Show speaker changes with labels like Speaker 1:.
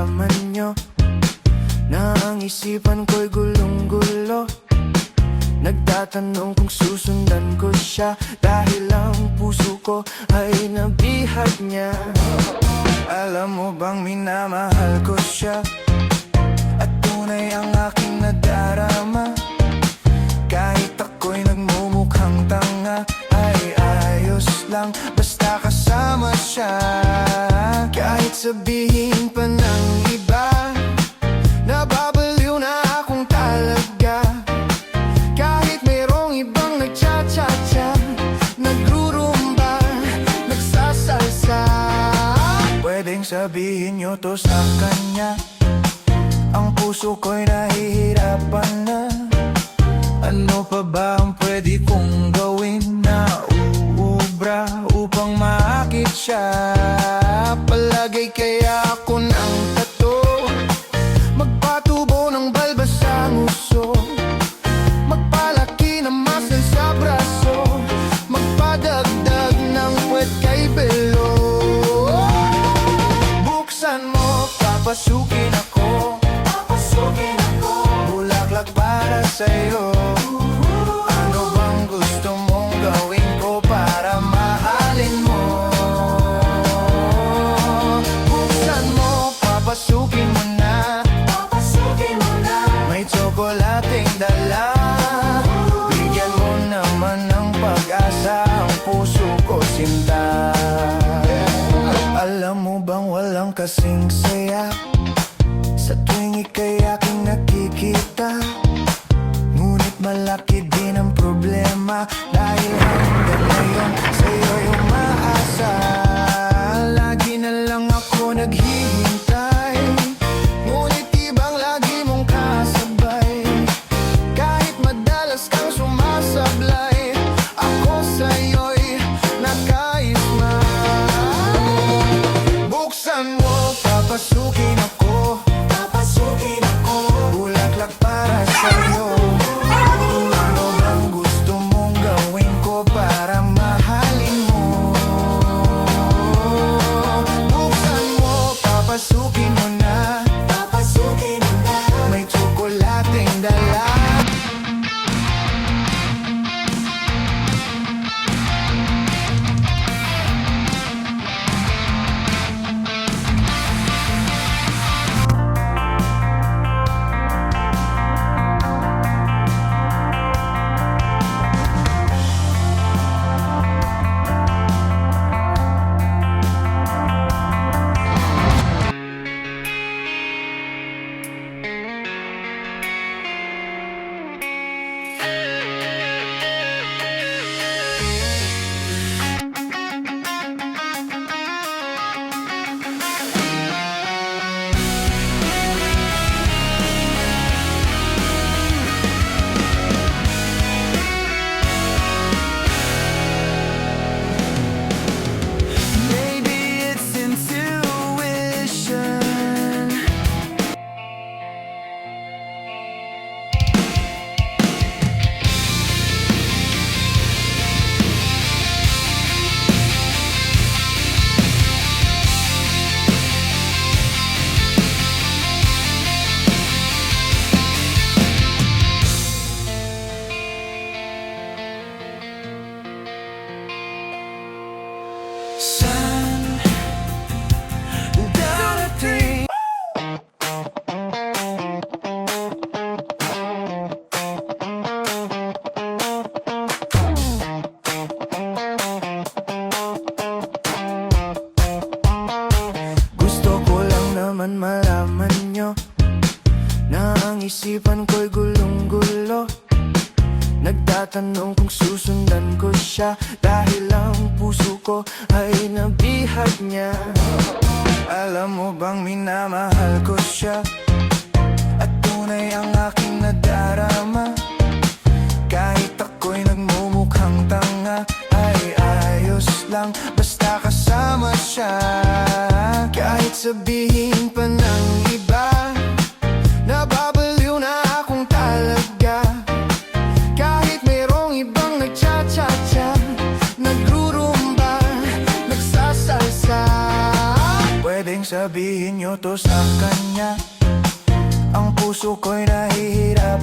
Speaker 1: malaman nyo na ang isipan ko'y gulong-gulo. Nagtatanong kung susundan ko siya, dahil ang puso ko ay nabihag niya. Alam mo bang minamahal ko siya, at tunay ang aking nadarama. Kahit ako'y nagmumukhang tanga, ay ayos lang basta kasama siya. Kahit sabihin pa ng iba, nababaliw na akong talaga. Kahit merong ibang nagcha-cha-cha, nagrurumba, nagsasalsa, pwedeng sabihin nyo to sa kanya. Ang puso ko'y nahihirapan na. Ano pa ba ang pwede kong gawin na uubra upang maakit siya? Palagay kaya ako ng tato, magpatubo ng balbas sa nguso, magpalaki ng muscle sa braso, magpadagdag ng puwet kay belo. Buksan mo, papasukin ako, bulaklak para sa'yo. Ano bang gusto mong gawin ko para mahalin mo? Buksan mo, papasukin mo na, may tsokolating dala. Bigyan mo naman ng pag-asa ang puso ko, sinta. Alam mo bang walang kasing saya sa tuwing ika'y aking nakikita? Ngunit malaki din ang problema, dahil hanggang ngayon sa'yo'y umaasa. Lagi na lang ako naghihintay, ngunit ibang lagi mong kasabay. Kahit madalas kang sumasablay, ako sa'yo'y nakaisma. Buksan mo, papasukin ako, bulaklak para sa'yo. Ano bang gusto mong gawin ko para mahalin mo? Buksan mo, papasukin mo na, may tsokolating dala. Saan darating? Gusto ko lang naman malaman nyo na ang isipan ko'y gulong-gulo. Nagtatanong kung susundan ko siya, dahil ang puso ko ay nabihag niya. Alam mo bang minamahal ko siya, at tunay ang aking nadarama. Kahit ako'y nagmumukhang tanga, ay ayos lang basta kasama siya. Kahit sabihin pa ng iba, nababaliw na akong talaga. Kahit merong ibang nagcha-cha-cha, nagrurumba, nagsasalsa, pwedeng sabihin nyo to sa kanya. Ang puso ko'y nahihirapan